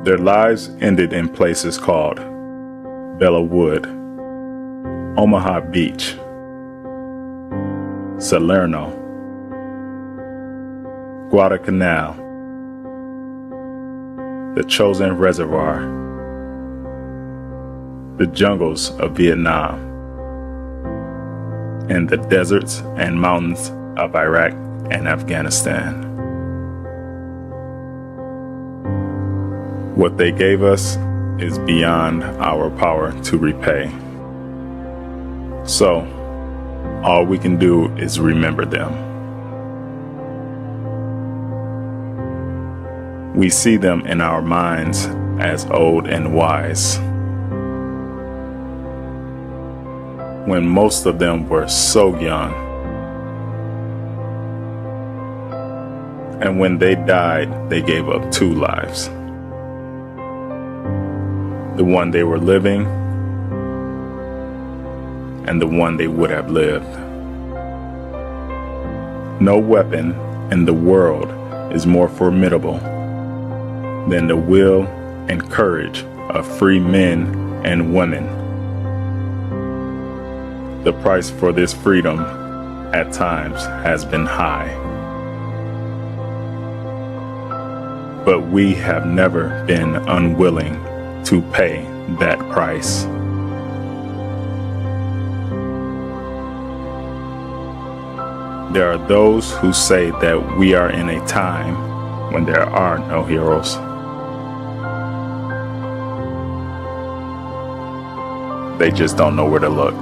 Their lives ended in places called Bella Wood, Omaha Beach, Salerno, Guadalcanal, the Chosin Reservoir, the jungles of Vietnam, and the deserts and mountains of Iraq and Afghanistan. What they gave us is beyond our power to repay. So, all we can do is remember them. We see them in our minds as old and wise, when most of them were so young. And when they died, they gave up two lives. The one they were living, and the one they would have lived. No weapon in the world is more formidable than the will and courage of free men and women. The price for this freedom at times has been high, but we have never been unwilling to pay that price. There are those who say that we are in a time when there are no heroes. They just don't know where to look.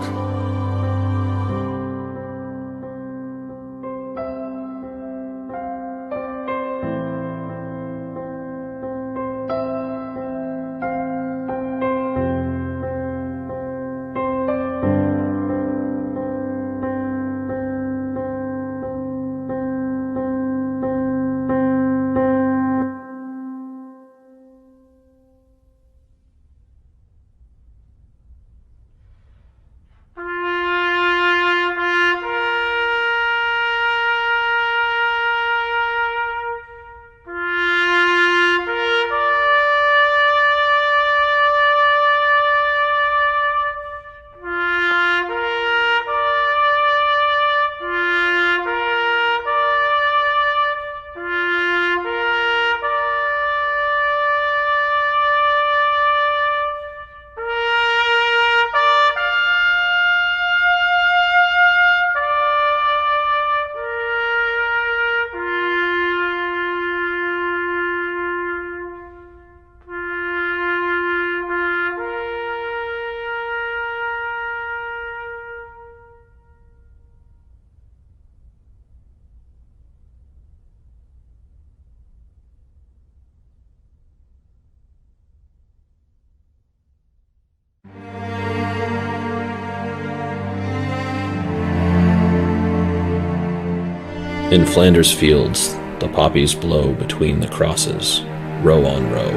In Flanders fields, the poppies blow between the crosses, row on row,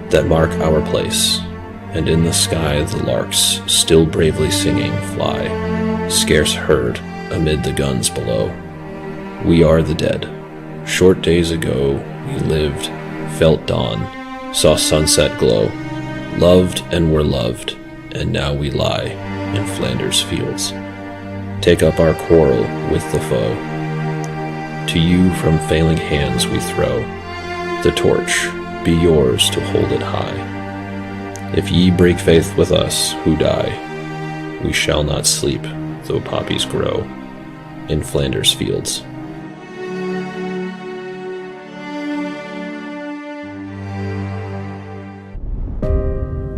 that mark our place, and in the sky the larks, still bravely singing, fly, scarce heard amid the guns below. We are the dead. Short days ago we lived, felt dawn, saw sunset glow, loved and were loved, and now we lie in Flanders fields. Take up our quarrel with the foe. To you from failing hands we throw the torch, be yours to hold it high. If ye break faith with us who die, we shall not sleep though poppies grow in Flanders fields.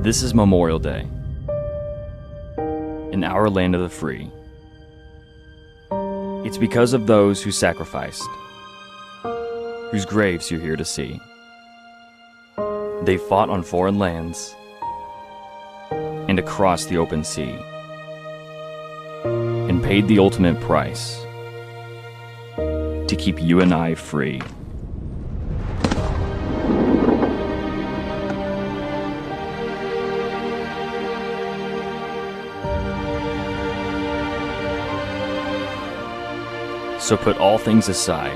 This is Memorial Day in our land of the free. It's because of those who sacrificed, whose graves you're here to see. They fought on foreign lands and across the open sea, and paid the ultimate price to keep you and I free. So put all things aside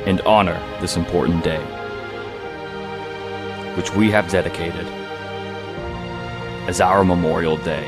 and honor this important day. which we have dedicated as our Memorial Day.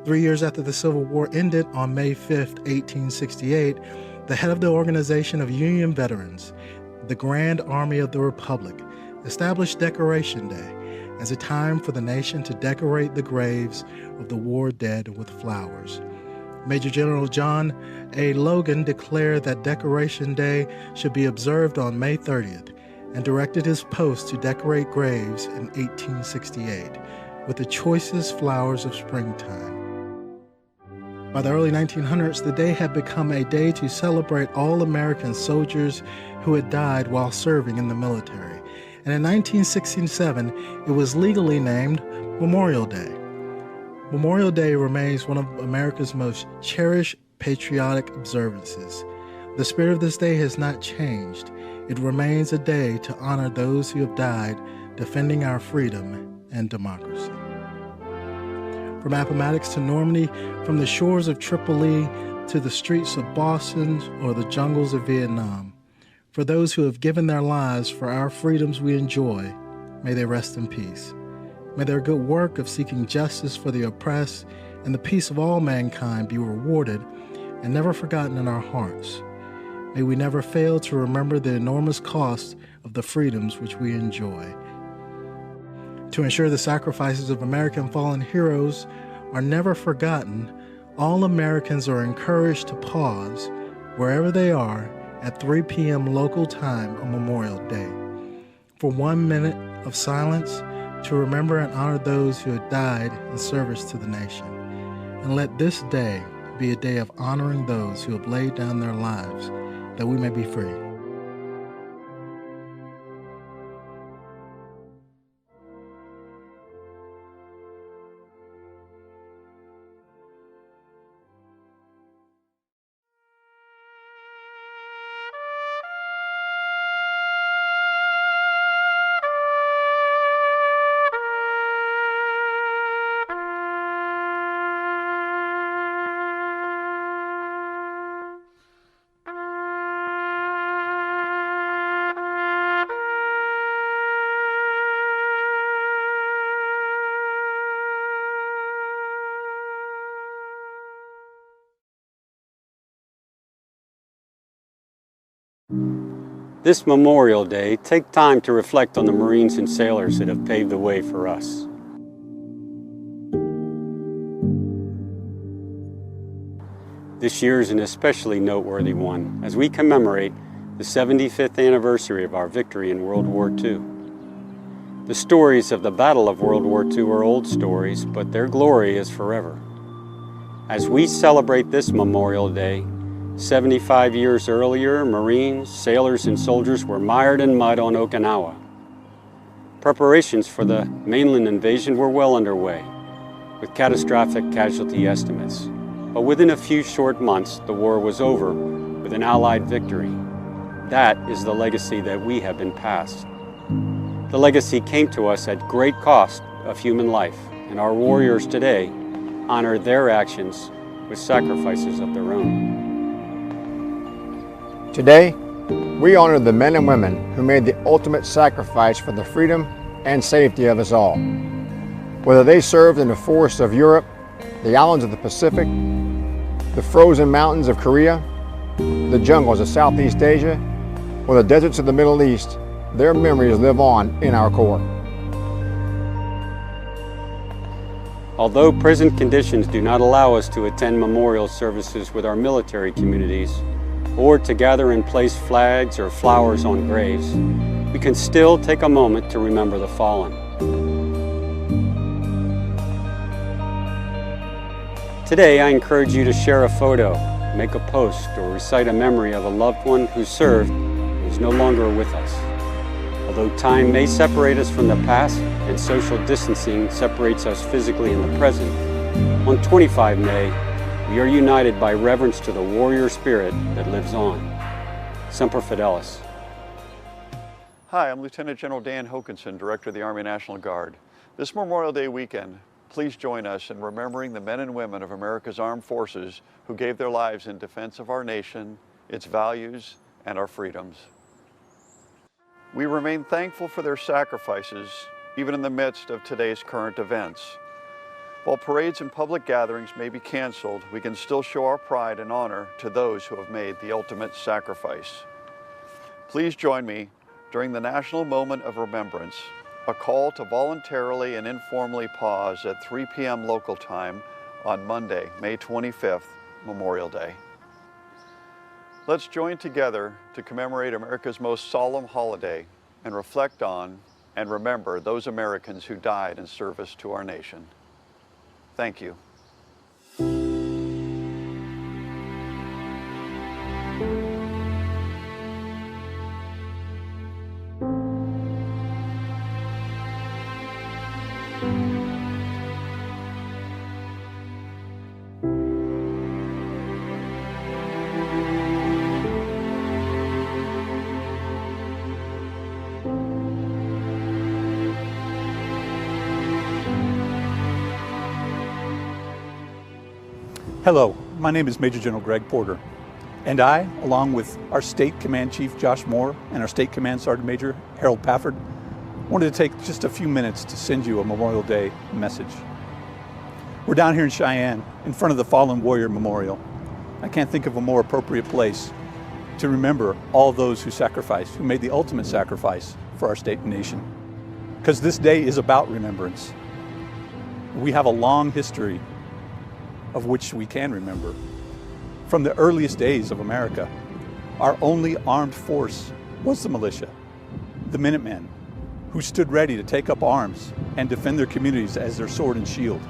Three years after the Civil War ended on May 5, 1868, the head of the Organization of Union Veterans, the Grand Army of the Republic, established Decoration Day as a time for the nation to decorate the graves of the war dead with flowers. Major General John A. Logan declared that Decoration Day should be observed on May 30th and directed his post to decorate graves in 1868 with the choicest flowers of springtime. By the early 1900s, the day had become a day to celebrate all American soldiers who had died while serving in the military. And in 1967, it was legally named Memorial Day. Memorial Day remains one of America's most cherished patriotic observances. The spirit of this day has not changed. It remains a day to honor those who have died defending our freedom and democracy. From Appomattox to Normandy, from the shores of Tripoli to the streets of Boston or the jungles of Vietnam, for those who have given their lives for our freedoms we enjoy, may they rest in peace. May their good work of seeking justice for the oppressed and the peace of all mankind be rewarded and never forgotten in our hearts. May we never fail to remember the enormous cost of the freedoms which we enjoy. To ensure the sacrifices of American fallen heroes are never forgotten, all Americans are encouraged to pause wherever they are at 3 p.m. local time on Memorial Day for 1 minute of silence to remember and honor those who had died in service to the nation. And let this day be a day of honoring those who have laid down their lives that we may be free. This Memorial Day, take time to reflect on the Marines and sailors that have paved the way for us. This year is an especially noteworthy one as we commemorate the 75th anniversary of our victory in World War II. The stories of the Battle of World War II are old stories, but their glory is forever. As we celebrate this Memorial Day, 75 years earlier, Marines, sailors, and soldiers were mired in mud on Okinawa. Preparations for the mainland invasion were well underway, with catastrophic casualty estimates. But within a few short months, the war was over with an Allied victory. That is the legacy that we have been passed. The legacy came to us at great cost of human life, and our warriors today honor their actions with sacrifices of their own. Today, we honor the men and women who made the ultimate sacrifice for the freedom and safety of us all. Whether they served in the forests of Europe, the islands of the Pacific, the frozen mountains of Korea, the jungles of Southeast Asia, or the deserts of the Middle East, their memories live on in our core. Although present conditions do not allow us to attend memorial services with our military communities, or to gather and place flags or flowers on graves, we can still take a moment to remember the fallen. Today, I encourage you to share a photo, make a post, or recite a memory of a loved one who served and is no longer with us. Although time may separate us from the past and social distancing separates us physically in the present, on 25 May, we are united by reverence to the warrior spirit that lives on. Semper Fidelis. Hi, I'm Lieutenant General Dan Hokanson, Director of the Army National Guard. This Memorial Day weekend, please join us in remembering the men and women of America's armed forces who gave their lives in defense of our nation, its values, and our freedoms. We remain thankful for their sacrifices, even in the midst of today's current events. While parades and public gatherings may be canceled, we can still show our pride and honor to those who have made the ultimate sacrifice. Please join me during the National Moment of Remembrance, a call to voluntarily and informally pause at 3 p.m. local time on Monday, May 25th, Memorial Day. Let's join together to commemorate America's most solemn holiday and reflect on and remember those Americans who died in service to our nation. Thank you. Hello, my name is Major General Greg Porter, and I, along with our State Command Chief Josh Moore and our State Command Sergeant Major Harold Pafford, wanted to take just a few minutes to send you a Memorial Day message. We're down here in Cheyenne, in front of the Fallen Warrior Memorial. I can't think of a more appropriate place to remember all those who sacrificed, who made the ultimate sacrifice for our state and nation. Because this day is about remembrance. We have a long history of which we can remember. From the earliest days of America, our only armed force was the militia, the Minutemen, who stood ready to take up arms and defend their communities as their sword and shield.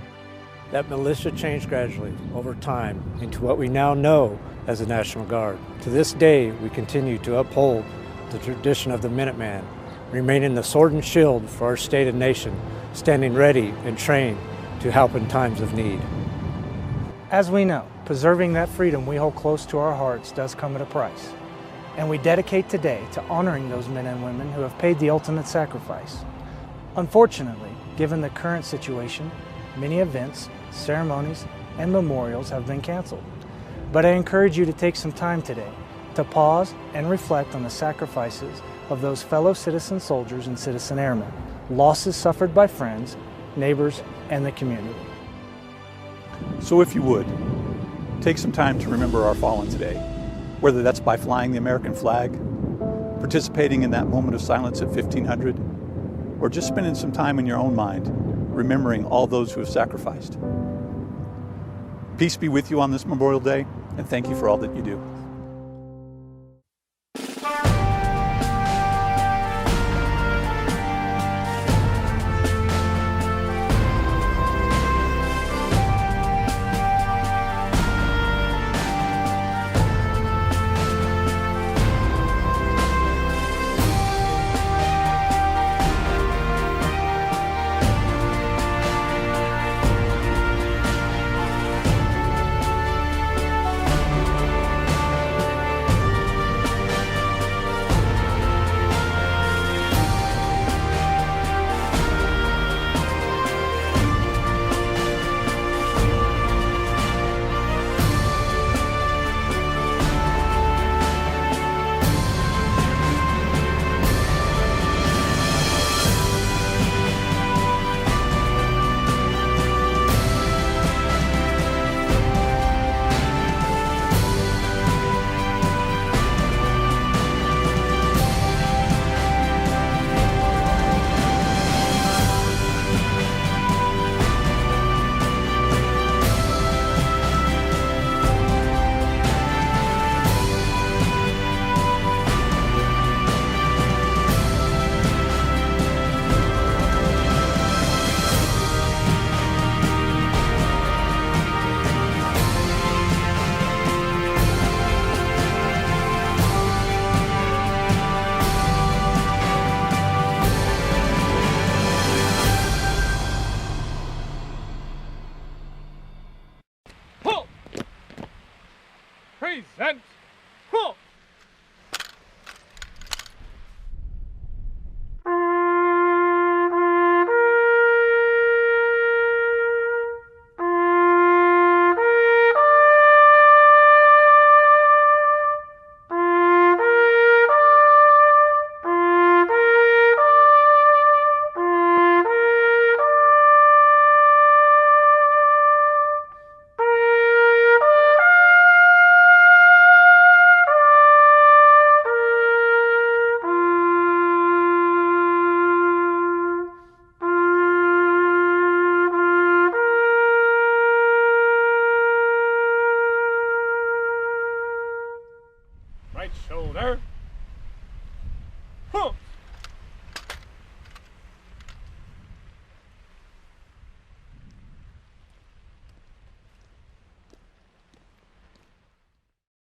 That militia changed gradually over time into what we now know as the National Guard. To this day, we continue to uphold the tradition of the Minuteman, remaining the sword and shield for our state and nation, standing ready and trained to help in times of need. As we know, preserving that freedom we hold close to our hearts does come at a price. And we dedicate today to honoring those men and women who have paid the ultimate sacrifice. Unfortunately, given the current situation, many events, ceremonies, and memorials have been canceled. But I encourage you to take some time today to pause and reflect on the sacrifices of those fellow citizen soldiers and citizen airmen, losses suffered by friends, neighbors, and the community. So if you would, take some time to remember our fallen today, whether that's by flying the American flag, participating in that moment of silence at 1500, or just spending some time in your own mind, remembering all those who have sacrificed. Peace be with you on this Memorial Day, and thank you for all that you do. Present. Right shoulder. Huh.